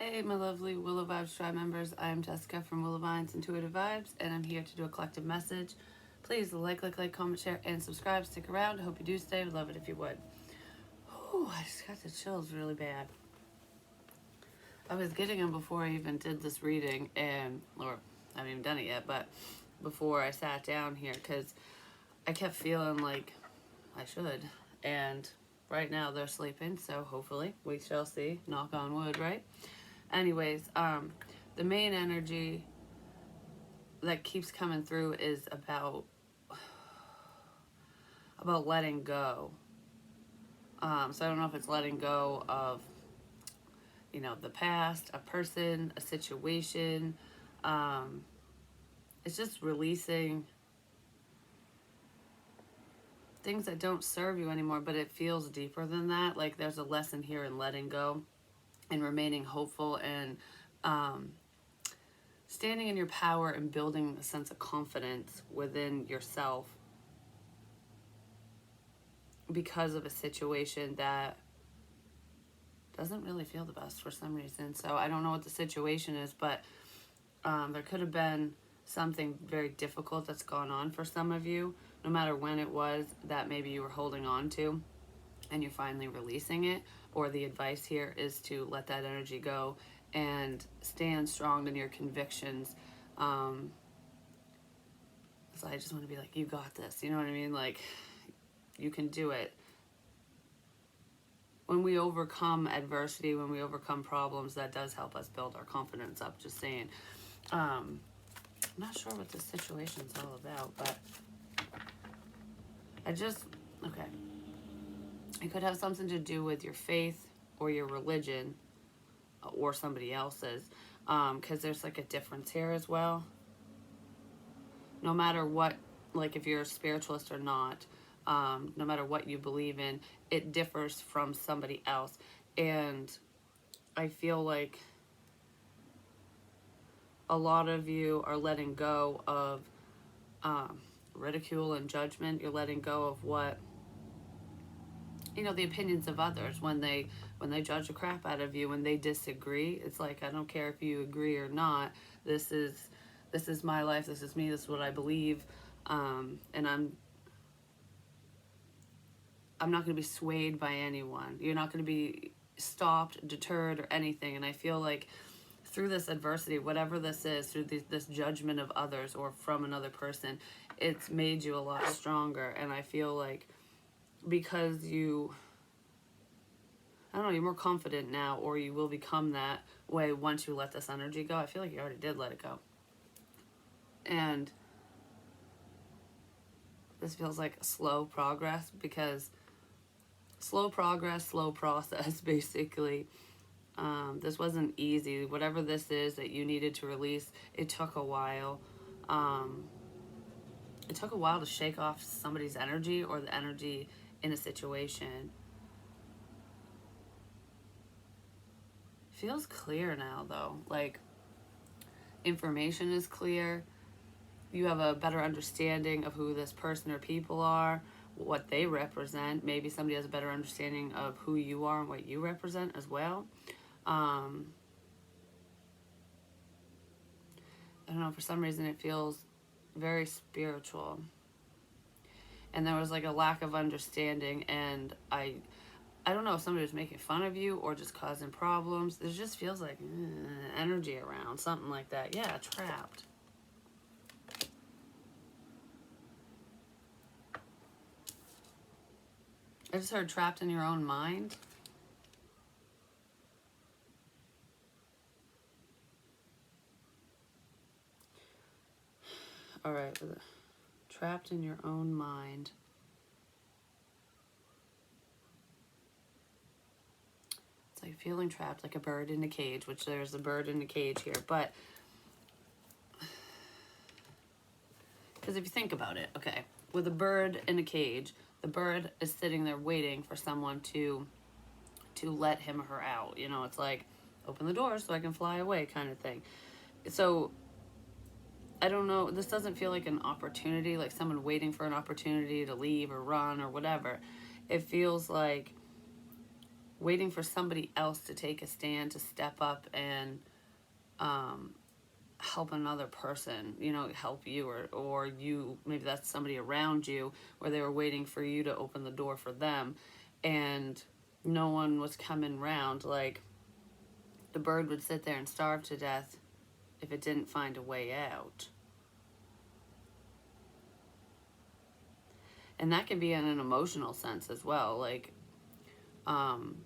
Hey, my lovely Willow Vibes Tribe members. I am Jessica from Willow Vines Intuitive Vibes, and I'm here to do a collective message. Please comment, share, and subscribe. Stick around. I hope you do stay. Would love it if you would. Ooh, I just got the chills really bad. I was getting them before I even did this reading, or I haven't even done it yet, but before I sat down here, because I kept feeling like I should. And right now they're sleeping, so hopefully we shall see. Knock on wood, right? Anyways, the main energy that keeps coming through is about letting go. So I don't know if it's letting go of, the past, a person, a situation. It's just releasing things that don't serve you anymore, but it feels deeper than that. Like there's a lesson here in letting go and remaining hopeful and standing in your power and building a sense of confidence within yourself because of a situation that doesn't really feel the best for some reason. So I don't know what the situation is, but there could have been something very difficult that's gone on for some of you, no matter when it was, that maybe you were holding on to and you're finally releasing it. Or the advice here is to let that energy go and stand strong in your convictions. So I just want to be like, you got this. You know what I mean? Like, you can do it. When we overcome adversity, when we overcome problems, that does help us build our confidence up. Just saying. I'm not sure what this situation's all about, but okay. It could have something to do with your faith or your religion or somebody else's, because there's like a difference here as well. No matter what, like if you're a spiritualist or not, no matter what you believe in, it differs from somebody else. And I feel like a lot of you are letting go of ridicule and judgment. You're letting go of what, the opinions of others when they judge the crap out of you, when they disagree. It's like, I don't care if you agree or not. This is my life. This is me. This is what I believe. And I'm not going to be swayed by anyone. You're not going to be stopped, deterred, or anything. And I feel like through this adversity, whatever this is, through this judgment of others or from another person, it's made you a lot stronger. And I feel like because you're more confident now, or you will become that way once you let this energy go. I feel like you already did let it go. And this feels like slow progress, because slow progress, slow process, basically. This wasn't easy. Whatever this is that you needed to release, it took a while. It took a while to shake off somebody's energy or the energy in a situation. Feels clear now, though. Like, information is clear. You have a better understanding of who this person or people are, what they represent. Maybe somebody has a better understanding of who you are and what you represent as well. I don't know, for some reason it feels very spiritual. And there was like a lack of understanding, and I don't know if somebody was making fun of you or just causing problems. There just feels like energy around, something like that. Yeah, trapped. I just heard trapped in your own mind. All right, trapped in your own mind. It's like feeling trapped, like a bird in a cage, which there's a bird in a cage here. But because if you think about it, okay, with a bird in a cage, the bird is sitting there waiting for someone to let him or her out. It's like, open the door so I can fly away kind of thing. So I don't know, this doesn't feel like an opportunity, like someone waiting for an opportunity to leave or run or whatever. It feels like waiting for somebody else to take a stand, to step up and help another person, help you, or you, maybe that's somebody around you, where they were waiting for you to open the door for them, and no one was coming round. Like, the bird would sit there and starve to death if it didn't find a way out. And that can be in an emotional sense as well, like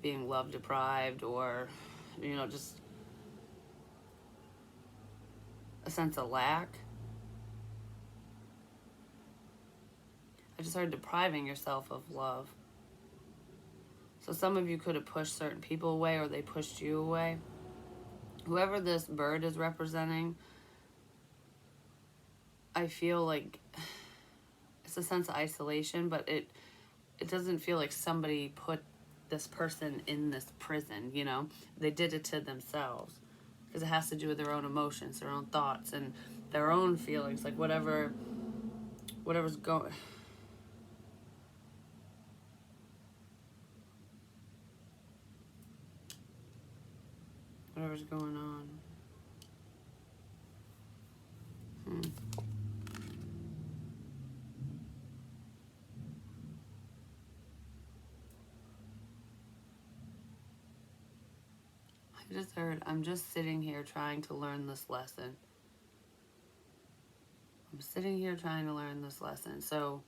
being love deprived, or just a sense of lack. I just heard depriving yourself of love. So some of you could have pushed certain people away, or they pushed you away. Whoever this bird is representing, I feel like it's a sense of isolation, but it doesn't feel like somebody put this person in this prison, They did it to themselves, because it has to do with their own emotions, their own thoughts, and their own feelings, like whatever's going. Whatever's going on. I just heard, I'm just sitting here trying to learn this lesson. I'm sitting here trying to learn this lesson. So,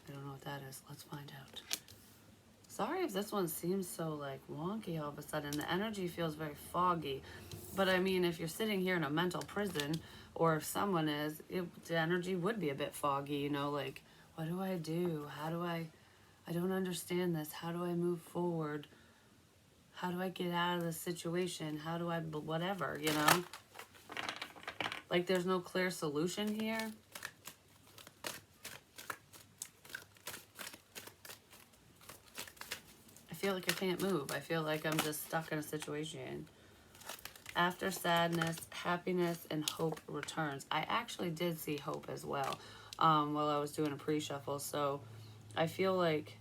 I don't know what that is. Let's find out. Sorry if this one seems so like wonky all of a sudden. The energy feels very foggy. But I mean, if you're sitting here in a mental prison, or if someone is, the energy would be a bit foggy, like, what do I do? I don't understand this. How do I move forward? How do I get out of this situation? How do I, whatever, Like, there's no clear solution here. I feel like I can't move. I feel like I'm just stuck in a situation. After sadness, happiness and hope returns. I actually did see hope as well while I was doing a pre-shuffle. So I feel like,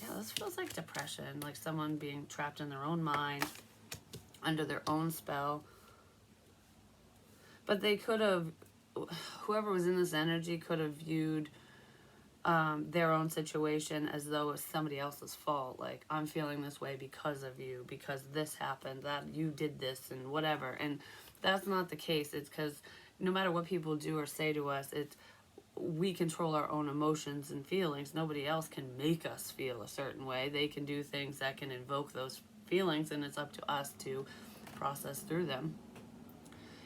yeah, this feels like depression, like someone being trapped in their own mind, under their own spell. But they could have, whoever was in this energy could have viewed their own situation as though it's somebody else's fault. Like, I'm feeling this way because of you, because this happened, that you did this and whatever. And that's not the case. It's because no matter what people do or say to us, we control our own emotions and feelings. Nobody else can make us feel a certain way. They can do things that can invoke those feelings, and it's up to us to process through them.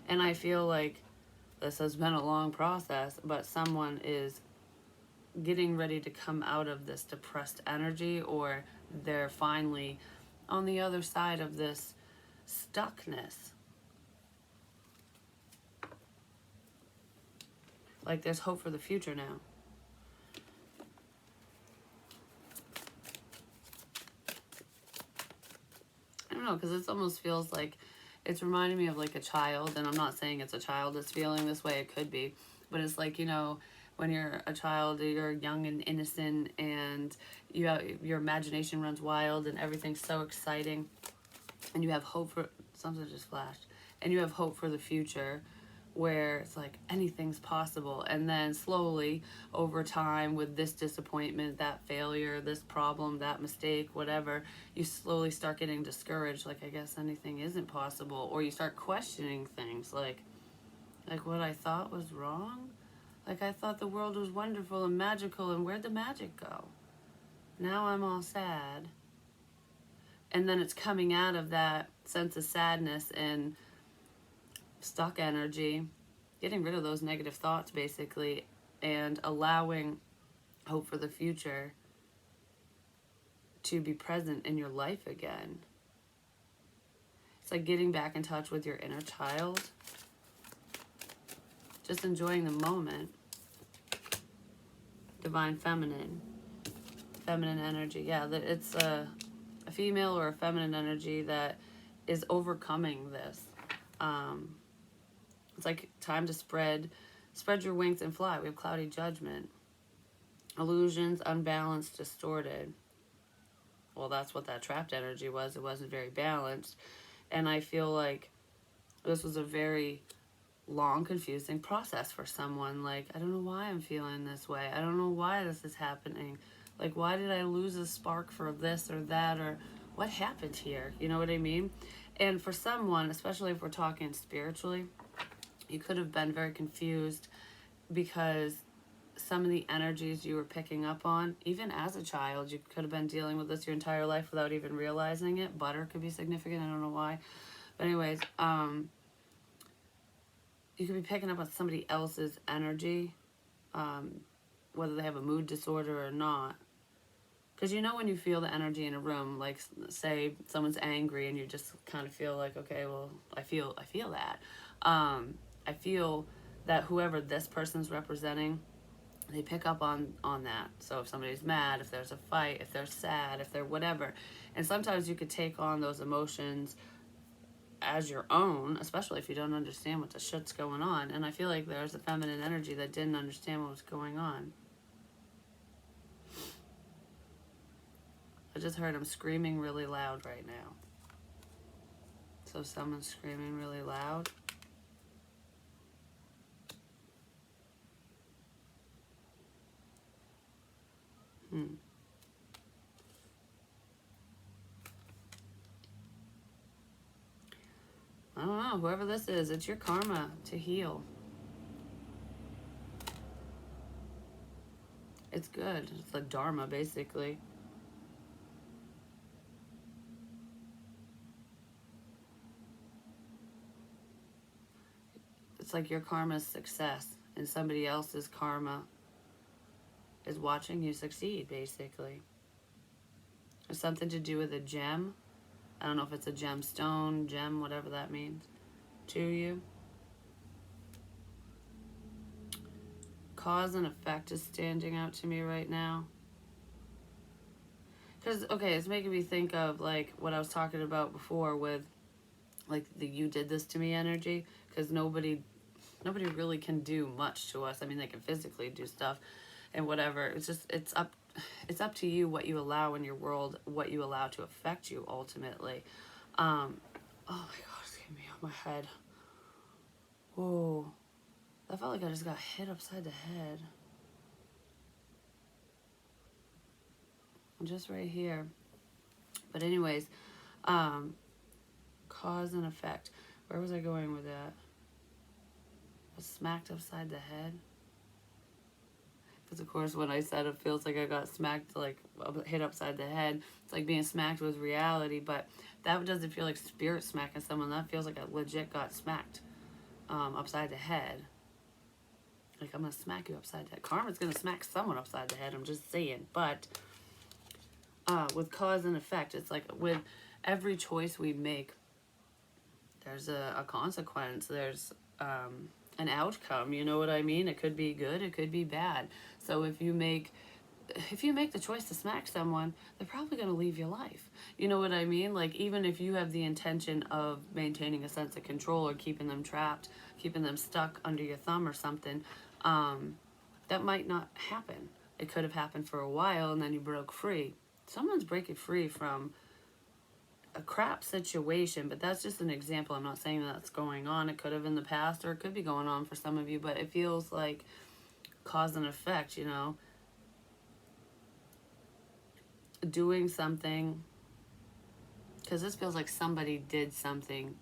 And I feel like this has been a long process, but someone is getting ready to come out of this depressed energy, or they're finally on the other side of this stuckness. Like, there's hope for the future now. I don't know, because it almost feels like it's reminding me of like a child, and I'm not saying it's a child that's feeling this way, it could be, but it's like, when you're a child, you're young and innocent, and your imagination runs wild, and everything's so exciting, and you have hope for, something just flashed, and you have hope for the future, where it's like anything's possible. And then slowly over time, with this disappointment, that failure, this problem, that mistake, whatever, you slowly start getting discouraged, like, I guess anything isn't possible, or you start questioning things, like what I thought was wrong. Like, I thought the world was wonderful and magical, and where'd the magic go? Now I'm all sad. And then it's coming out of that sense of sadness and stuck energy, getting rid of those negative thoughts, basically, and allowing hope for the future to be present in your life again. It's like getting back in touch with your inner child, just enjoying the moment. Divine feminine energy. Yeah, it's a female or a feminine energy that is overcoming this. It's like time to spread your wings and fly. We have cloudy judgment. Illusions, unbalanced, distorted. Well, that's what that trapped energy was. It wasn't very balanced. And I feel like this was a very long, confusing process for someone. Like, I don't know why I'm feeling this way. I don't know why this is happening. Like, why did I lose a spark for this or that? Or what happened here? You know what I mean? And for someone, especially if we're talking spiritually, you could have been very confused because some of the energies you were picking up on, even as a child, you could have been dealing with this your entire life without even realizing it. Butter could be significant. I don't know why. But anyways, you could be picking up on somebody else's energy, whether they have a mood disorder or not. Because you know when you feel the energy in a room, like say someone's angry and you just kind of feel like, okay, well, I feel that. I feel that whoever this person's representing, they pick up on that. So if somebody's mad, if there's a fight, if they're sad, if they're whatever, and sometimes you could take on those emotions as your own, especially if you don't understand what the shit's going on. And I feel like there's a feminine energy that didn't understand what was going on. I just heard him screaming really loud right now. So someone's screaming really loud. I don't know. Whoever this is, it's your karma to heal. It's good. It's the dharma, basically. It's like your karma's success, and somebody else's karma is watching you succeed, basically. It's something to do with a gem. I don't know if it's a gemstone, gem, whatever that means to you. Cause and effect is standing out to me right now. Because, okay, it's making me think of, like, what I was talking about before with, like, the you did this to me energy. Because nobody really can do much to us. I mean, they can physically do stuff and whatever. It's just, it's up to you what you allow in your world, what you allow to affect you ultimately. Oh my God, it's getting me off my head. Whoa. I felt like I just got hit upside the head. Just right here. But anyways, cause and effect. Where was I going with that? I was smacked upside the head. Because of course when I said it feels like I got smacked, like hit upside the head, it's like being smacked with reality. But that doesn't feel like spirit smacking someone. That feels like I legit got smacked upside the head. Like, I'm gonna smack you upside the head. Karma's gonna smack someone upside the head, I'm just saying. But with cause and effect, it's like with every choice we make, there's a consequence. There's an outcome. You know what I mean? It could be good. It could be bad. So if you make the choice to smack someone, they're probably going to leave your life. You know what I mean? Like, even if you have the intention of maintaining a sense of control or keeping them trapped, keeping them stuck under your thumb or something, that might not happen. It could have happened for a while and then you broke free. Someone's breaking free from a crap situation, but that's just an example. I'm not saying that's going on. It could have in the past or it could be going on for some of you, but it feels like cause and effect, you know, doing something, because this feels like somebody did something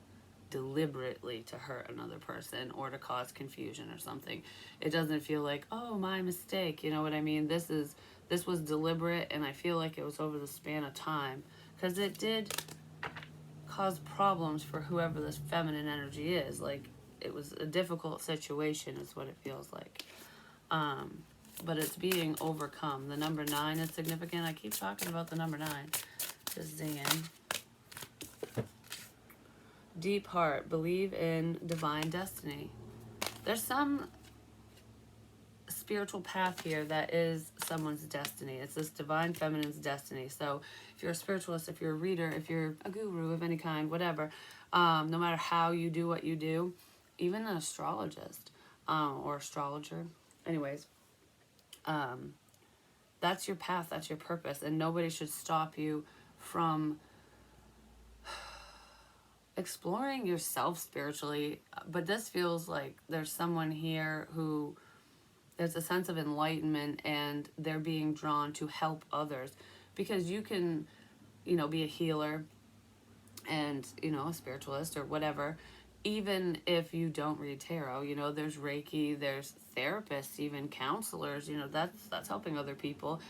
deliberately to hurt another person or to cause confusion or something. It doesn't feel like, oh, my mistake. You know what I mean? This was deliberate, and I feel like it was over the span of time, because it did cause problems for whoever this feminine energy is. Like, it was a difficult situation is what it feels like. But it's being overcome. The number 9 is significant. I keep talking about the number 9. Just zinging. Deep heart. Believe in divine destiny. There's some spiritual path here that is someone's destiny. It's this divine feminine's destiny. So if you're a spiritualist, if you're a reader, if you're a guru of any kind, whatever, no matter how you do what you do, even an astrologist or astrologer, anyways, that's your path, that's your purpose, and nobody should stop you from exploring yourself spiritually. But this feels like there's someone here who there's a sense of enlightenment and they're being drawn to help others, because you can, be a healer and, a spiritualist or whatever, even if you don't read tarot. There's Reiki, there's therapists, even counselors, that's helping other people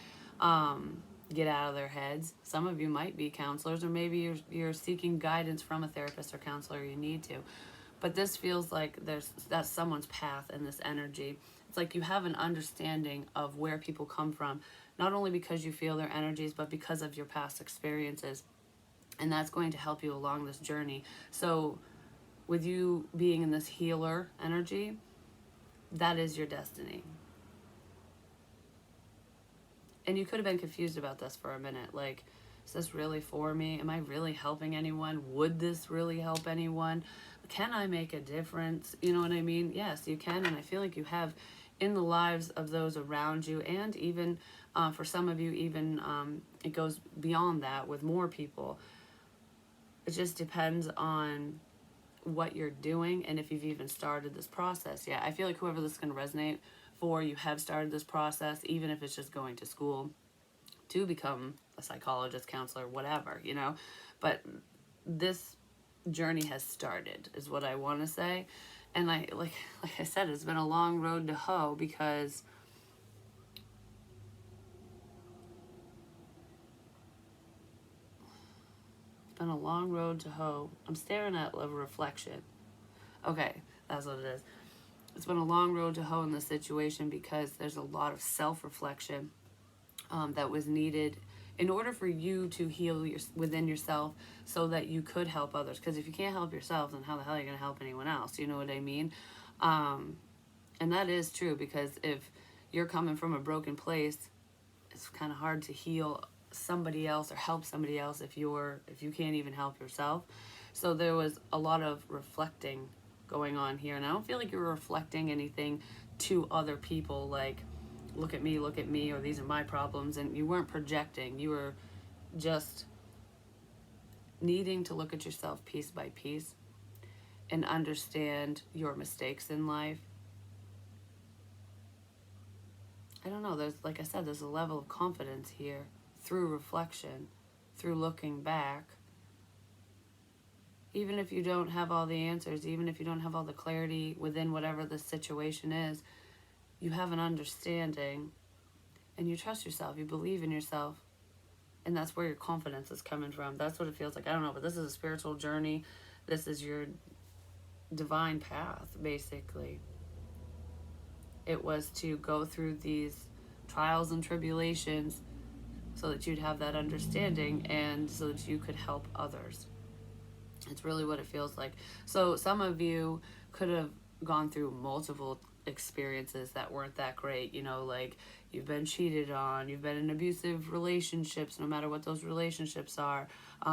get out of their heads. Some of you might be counselors, or maybe you're seeking guidance from a therapist or counselor. You need to. But this feels like that's someone's path in this energy. It's like you have an understanding of where people come from, not only because you feel their energies, but because of your past experiences. And that's going to help you along this journey. So with you being in this healer energy, that is your destiny. And you could have been confused about this for a minute. Like, is this really for me? Am I really helping anyone? Would this really help anyone? Can I make a difference? You know what I mean? Yes, you can. And I feel like you have in the lives of those around you. And even for some of you, even it goes beyond that with more people. It just depends on what you're doing and if you've even started this process. Yeah, I feel like whoever this is going to resonate for, you have started this process, even if it's just going to school to become a psychologist, counselor, whatever, But this journey has started, is what I want to say. And like I said, it's been a long road to hoe, because been a long road to hoe. I'm staring at a reflection. Okay, that's what it is. It's been a long road to hoe in this situation, because there's a lot of self-reflection that was needed in order for you to heal within yourself, so that you could help others. Because if you can't help yourself, then how the hell are you going to help anyone else? You know what I mean? And that is true, because if you're coming from a broken place, it's kind of hard to heal somebody else or help somebody else if you can't even help yourself. So there was a lot of reflecting going on here, and I don't feel like you were reflecting anything to other people, like look at me, or these are my problems. And you weren't projecting. You were just needing to look at yourself piece by piece and understand your mistakes in life. I don't know, there's, like I said, there's a level of confidence here through reflection, through looking back. Even if you don't have all the answers, even if you don't have all the clarity within whatever the situation is, you have an understanding, and you trust yourself, you believe in yourself, and that's where your confidence is coming from. That's what it feels like. I don't know, but this is a spiritual journey. This is your divine path, basically. It was to go through these trials and tribulations so that you'd have that understanding, and so that you could help others. It's really what it feels like. So some of you could have gone through multiple experiences that weren't that great, like you've been cheated on, you've been in abusive relationships, no matter what those relationships are.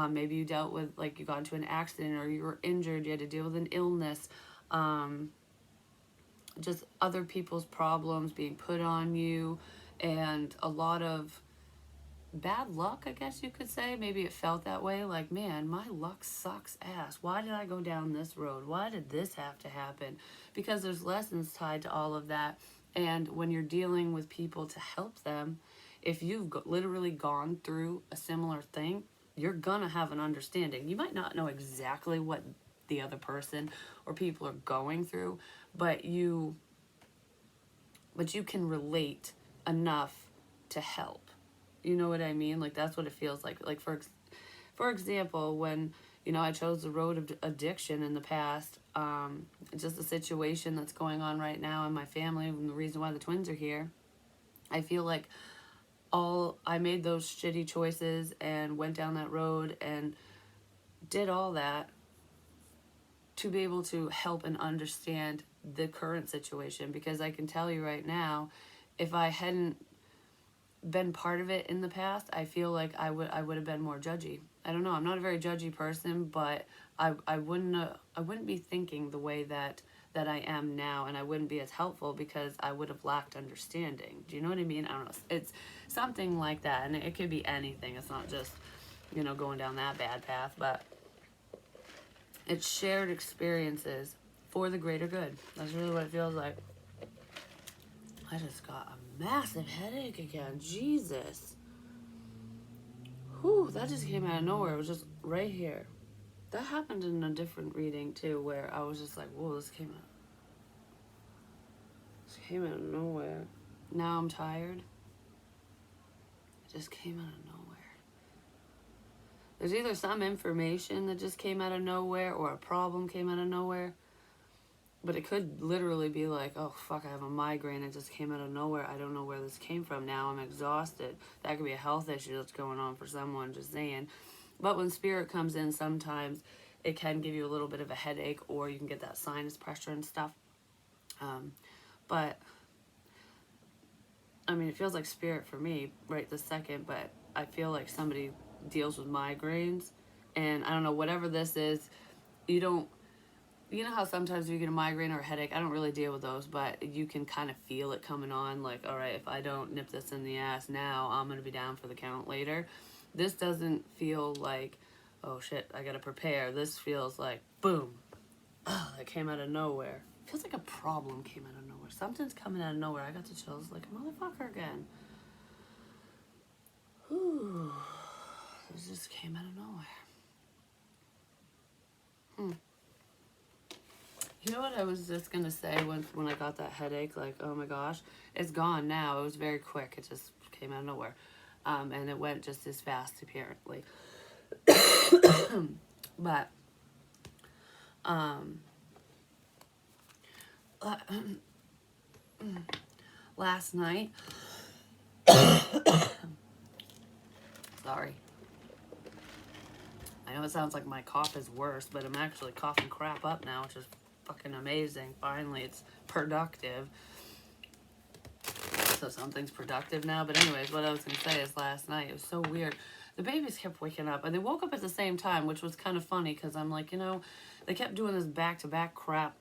Maybe you dealt with, like, you got into an accident, or you were injured, you had to deal with an illness, just other people's problems being put on you, and a lot of bad luck, I guess you could say. Maybe it felt that way, like, man, my luck sucks ass. Why did I go down this road? Why did this have to happen? Because there's lessons tied to all of that. And when you're dealing with people to help them, if you've literally gone through a similar thing, you're gonna have an understanding. You might not know exactly what the other person or people are going through, but you can relate enough to help. You know what I mean? Like, that's what it feels like. Like, for example, when, I chose the road of addiction in the past, just a situation that's going on right now in my family, and the reason why the twins are here, I feel like I made those shitty choices and went down that road and did all that to be able to help and understand the current situation. Because I can tell you right now, if I hadn't been part of it in the past, I feel like I would have been more judgy. I don't know. I'm not a very judgy person, but I wouldn't be thinking the way that that I am now, and I wouldn't be as helpful because I would have lacked understanding. Do you know what I mean? I don't know. It's something like that, and it could be anything. It's not just, going down that bad path, but it's shared experiences for the greater good. That's really what it feels like. I just got a massive headache again. Jesus. Whew, that just came out of nowhere. It was just right here. That happened in a different reading too, where I was just like, whoa, this came out of nowhere. Now I'm tired. It just came out of nowhere. There's either some information that just came out of nowhere or a problem came out of nowhere. But it could literally be like, oh, fuck, I have a migraine. It just came out of nowhere. I don't know where this came from. Now I'm exhausted. That could be a health issue that's going on for someone, just saying. But when spirit comes in, sometimes it can give you a little bit of a headache, or you can get that sinus pressure and stuff. But, I mean, it feels like spirit for me right this second, but I feel like somebody deals with migraines. And I don't know, whatever this is, you know how sometimes you get a migraine or a headache? I don't really deal with those, but you can kind of feel it coming on. Like, all right, if I don't nip this in the ass now, I'm going to be down for the count later. This doesn't feel like, oh shit, I got to prepare. This feels like, boom. Oh, that came out of nowhere. It feels like a problem came out of nowhere. Something's coming out of nowhere. I got the chills like a motherfucker again. Whew. This just came out of nowhere. You know what I was just going to say when I got that headache? Like, oh my gosh, it's gone now. It was very quick. It just came out of nowhere. And it went just as fast, apparently. But, last night, sorry. I know it sounds like my cough is worse, but I'm actually coughing crap up now, which is fucking amazing. Finally, it's productive. So something's productive now. But anyways, what I was going to say is last night, it was so weird. The babies kept waking up, and they woke up at the same time, which was kind of funny because I'm like, they kept doing this back-to-back crap.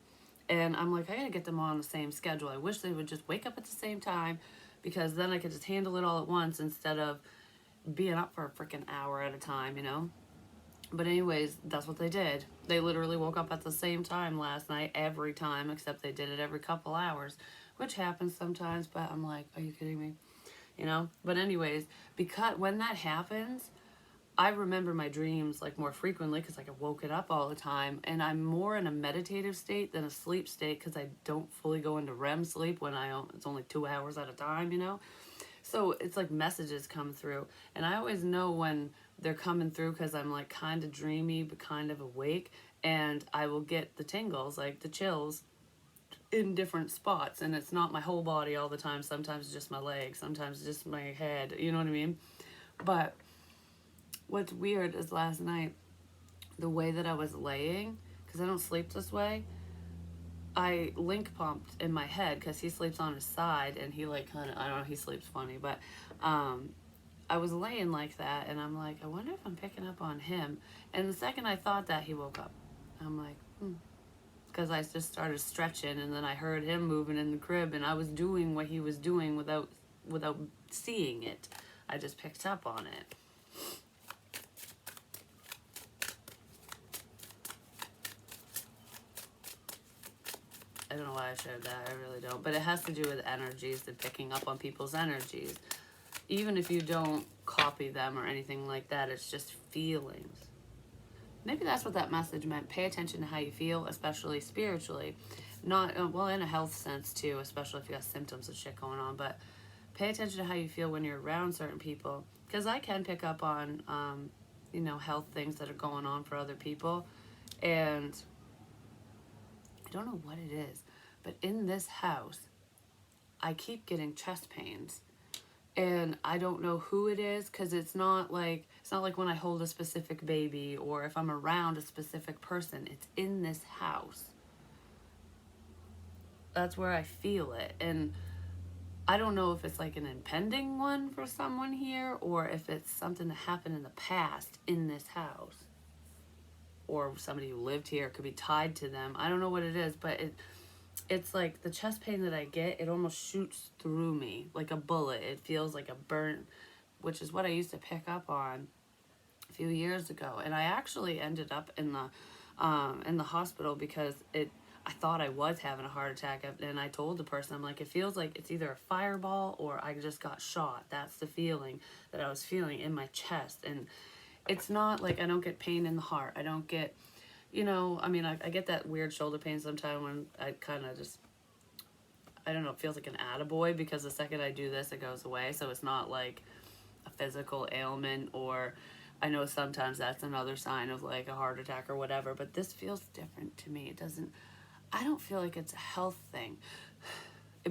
And I'm like, I got to get them on the same schedule. I wish they would just wake up at the same time because then I could just handle it all at once instead of being up for a freaking hour at a time, But anyways, that's what they did. They literally woke up at the same time last night, every time, except they did it every couple hours, which happens sometimes, but I'm like, are you kidding me? But anyways, because when that happens, I remember my dreams like more frequently because like I woke it up all the time, and I'm more in a meditative state than a sleep state because I don't fully go into REM sleep when it's only 2 hours at a time, So it's like messages come through, and I always know when they're coming through because I'm like kind of dreamy but kind of awake, and I will get the tingles, like the chills in different spots, and it's not my whole body all the time. Sometimes it's just my legs, sometimes it's just my head, you know what I mean? But what's weird is last night, the way that I was laying, because I don't sleep this way, I link pumped in my head because he sleeps on his side, and he like kind of, I don't know, he sleeps funny, but I was laying like that, and I'm like, I wonder if I'm picking up on him. And the second I thought that, he woke up. I'm like, because I just started stretching, and then I heard him moving in the crib, and I was doing what he was doing without seeing it. I just picked up on it. I don't know why I shared that. I really don't. But it has to do with energies and picking up on people's energies. Even if you don't copy them or anything like that, it's just feelings. Maybe that's what that message meant. Pay attention to how you feel, especially spiritually. Not, well, in a health sense too, especially if you got symptoms of shit going on. But pay attention to how you feel when you're around certain people. Because I can pick up on, health things that are going on for other people. And I don't know what it is, but in this house, I keep getting chest pains. And I don't know who it is, because it's not like when I hold a specific baby or if I'm around a specific person. It's in this house. That's where I feel it. And I don't know if it's like an impending one for someone here or if it's something that happened in the past in this house. Or somebody who lived here, could be tied to them. I don't know what it is, but it's like the chest pain that I get, it almost shoots through me like a bullet. It feels like a burn, which is what I used to pick up on a few years ago. And I actually ended up in the hospital because I thought I was having a heart attack, and I told the person, I'm like, it feels like it's either a fireball or I just got shot. That's the feeling that I was feeling in my chest. And it's not like I don't get pain in the heart. I don't get, I mean, I get that weird shoulder pain sometimes when I kind of just, I don't know, it feels like an attaboy because the second I do this, it goes away. So it's not like a physical ailment, or I know sometimes that's another sign of like a heart attack or whatever, but this feels different to me. It doesn't, I don't feel like it's a health thing,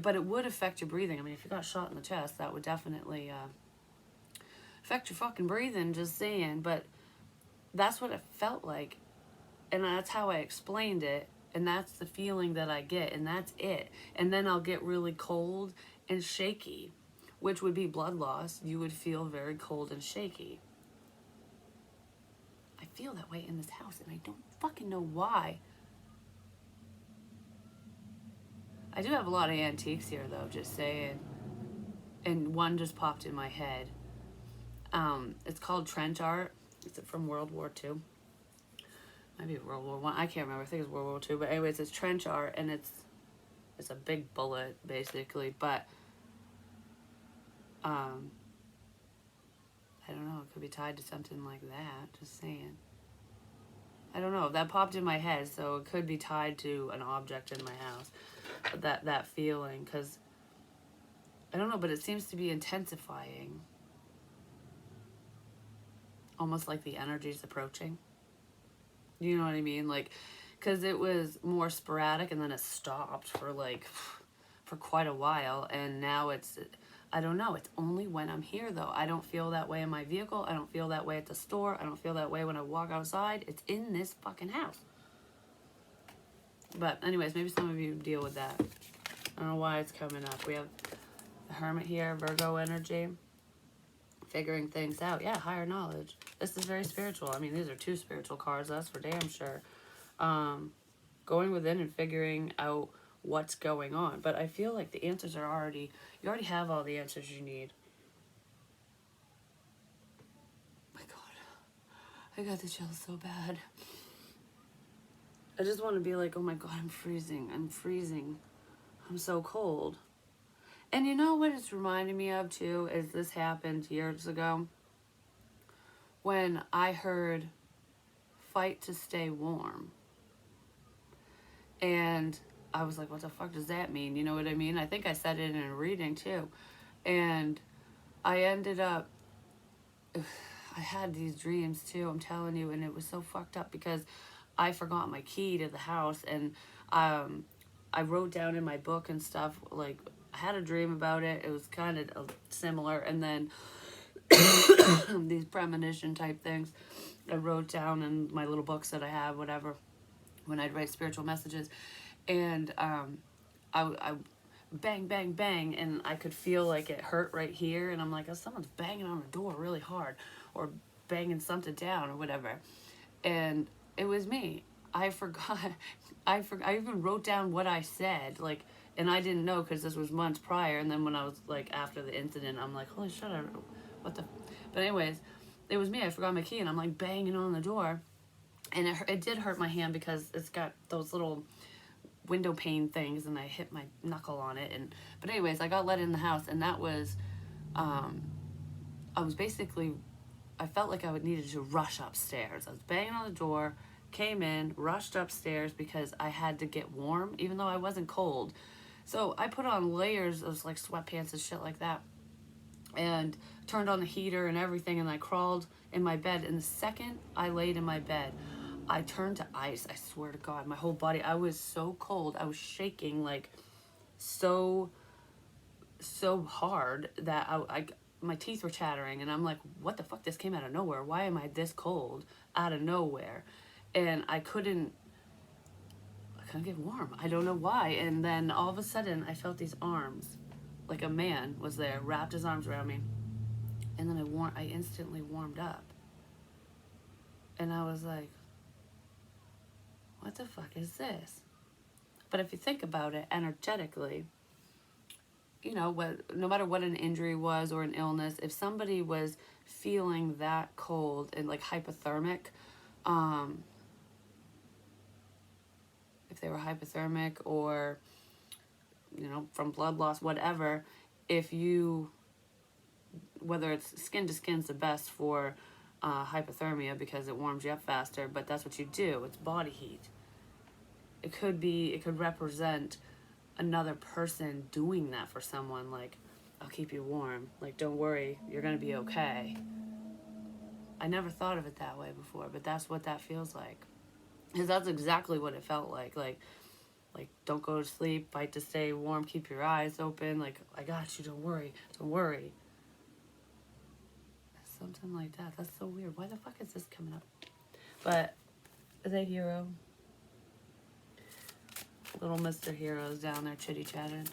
but it would affect your breathing. I mean, if you got shot in the chest, that would definitely affect your fucking breathing, just saying. But that's what it felt like, and that's how I explained it, and that's the feeling that I get, and that's it. And then I'll get really cold and shaky, which would be blood loss. You would feel very cold and shaky. I feel that way in this house, and I don't fucking know why. I do have a lot of antiques here, though, just saying. And one just popped in my head. It's called trench art. It's from World War II. Maybe World War One. I can't remember. I think it's World War II. But anyways, it's trench art, and it's a big bullet basically. But um, I don't know. It could be tied to something like that. Just saying. I don't know. That popped in my head, so it could be tied to an object in my house. That feeling, because I don't know, but it seems to be intensifying. Almost like the energy's approaching. You know what I mean? Like, because it was more sporadic and then it stopped for like, for quite a while. And now it's, I don't know. It's only when I'm here though. I don't feel that way in my vehicle. I don't feel that way at the store. I don't feel that way when I walk outside. It's in this fucking house. But anyways, maybe some of you deal with that. I don't know why it's coming up. We have the Hermit here, Virgo energy. Figuring things out. Yeah, higher knowledge. This is very spiritual. I mean, these are two spiritual cards, that's for damn sure. Going within and figuring out what's going on. But I feel like the answers are already, you already have all the answers you need. My God, I got the chills so bad. I just want to be like, oh my God, I'm freezing. I'm freezing. I'm so cold. And you know what it's reminding me of too, is this happened years ago when I heard fight to stay warm. And I was like, what the fuck does that mean? You know what I mean? I think I said it in a reading too. And I ended up, I had these dreams too, I'm telling you, and it was so fucked up because I forgot my key to the house, and I wrote down in my book and stuff, like, I had a dream about it. It was kind of similar, and then these premonition type things I wrote down in my little books that I have, whatever, when I'd write spiritual messages. And I bang, bang, bang, and I could feel like it hurt right here, and I'm like, oh, someone's banging on the door really hard, or banging something down or whatever. And it was me. I forgot. I even wrote down what I said, like, and I didn't know because this was months prior. And then when I was like after the incident, I'm like, holy shit, what the? But anyways, it was me. I forgot my key, and I'm like banging on the door, and it did hurt my hand because it's got those little window pane things, and I hit my knuckle on it. And but anyways, I got let in the house, and that was, I was basically, I felt like I would needed to rush upstairs. I was banging on the door, came in, rushed upstairs because I had to get warm, even though I wasn't cold. So I put on layers of like sweatpants and shit like that, and turned on the heater and everything, and I crawled in my bed. And the second I laid in my bed, I turned to ice. I swear to God, my whole body, I was so cold. I was shaking like so hard that my teeth were chattering, and I'm like, what the fuck? This came out of nowhere. Why am I this cold out of nowhere? And I couldn't get warm. I don't know why. And then all of a sudden I felt these arms, like a man was there, wrapped his arms around me. And then I instantly warmed up. And I was like, what the fuck is this? But if you think about it energetically, no matter what an injury was or an illness, if somebody was feeling that cold and like hypothermic, um, if they were hypothermic or, from blood loss, whatever, if you, whether it's skin to skin's the best for hypothermia because it warms you up faster, but that's what you do. It's body heat. It could represent another person doing that for someone, like, I'll keep you warm, like, don't worry, you're gonna be okay. I never thought of it that way before, but that's what that feels like, because that's exactly what it felt like don't go to sleep, fight to stay warm, keep your eyes open, like, I got you, don't worry. Something like that. That's so weird. Why the fuck is this coming up? But the hero, little Mr. Hero's down there chitty chatting.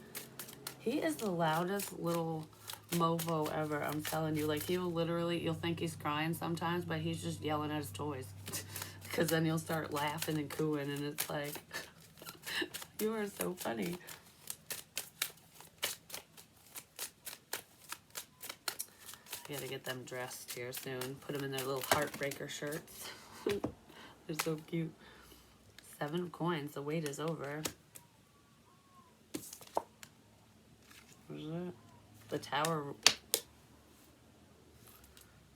He is the loudest little mofo ever, I'm telling you. Like, you'll think he's crying sometimes, but he's just yelling at his toys. Because then he'll start laughing and cooing, and it's like, you are so funny. I gotta get them dressed here soon. Put them in their little heartbreaker shirts. They're so cute. 7 coins. The wait is over. What is it? The tower.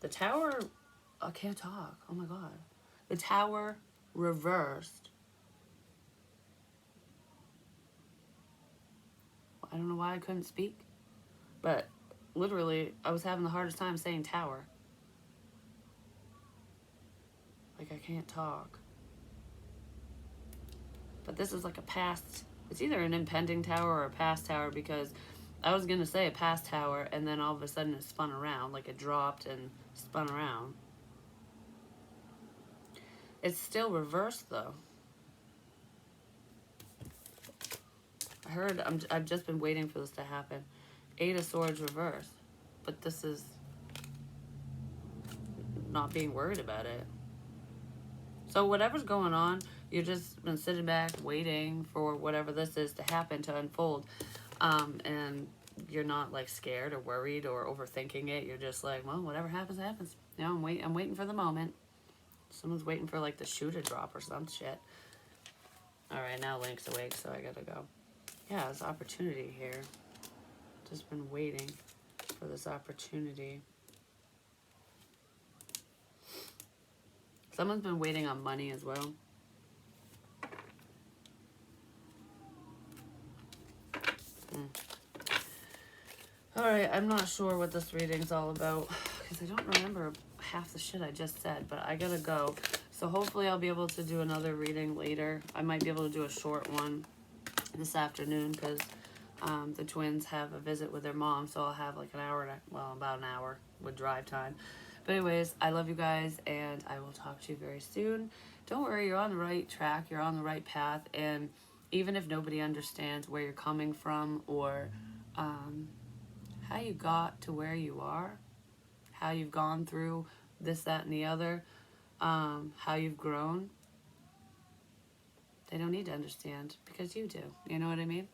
The tower. I can't talk. Oh my god. The tower reversed. I don't know why I couldn't speak. But literally, I was having the hardest time saying tower. Like, I can't talk. But this is like a past. It's either an impending tower or a past tower, because I was going to say a past tower, and then all of a sudden it spun around. Like, it dropped and spun around. It's still reversed, though. I heard, I've just been waiting for this to happen. 8 of Swords reversed. But this is not being worried about it. So whatever's going on, you've just been sitting back waiting for whatever this is to happen, to unfold. And you're not like scared or worried or overthinking it. You're just like, well, whatever happens, happens. I'm waiting for the moment. Someone's waiting for like the shoe to drop or some shit. All right, now Link's awake, so I gotta go. Yeah, there's opportunity here. Just been waiting for this opportunity. Someone's been waiting on money as well. Alright, I'm not sure what this reading's all about, because I don't remember half the shit I just said, but I gotta go. So hopefully I'll be able to do another reading later. I might be able to do a short one this afternoon, because the twins have a visit with their mom, so I'll have like about an hour with drive time. But anyways, I love you guys, and I will talk to you very soon. Don't worry, you're on the right track, you're on the right path, and even if nobody understands where you're coming from or how you got to where you are, how you've gone through this, that, and the other, how you've grown, they don't need to understand, because you do. You know what I mean?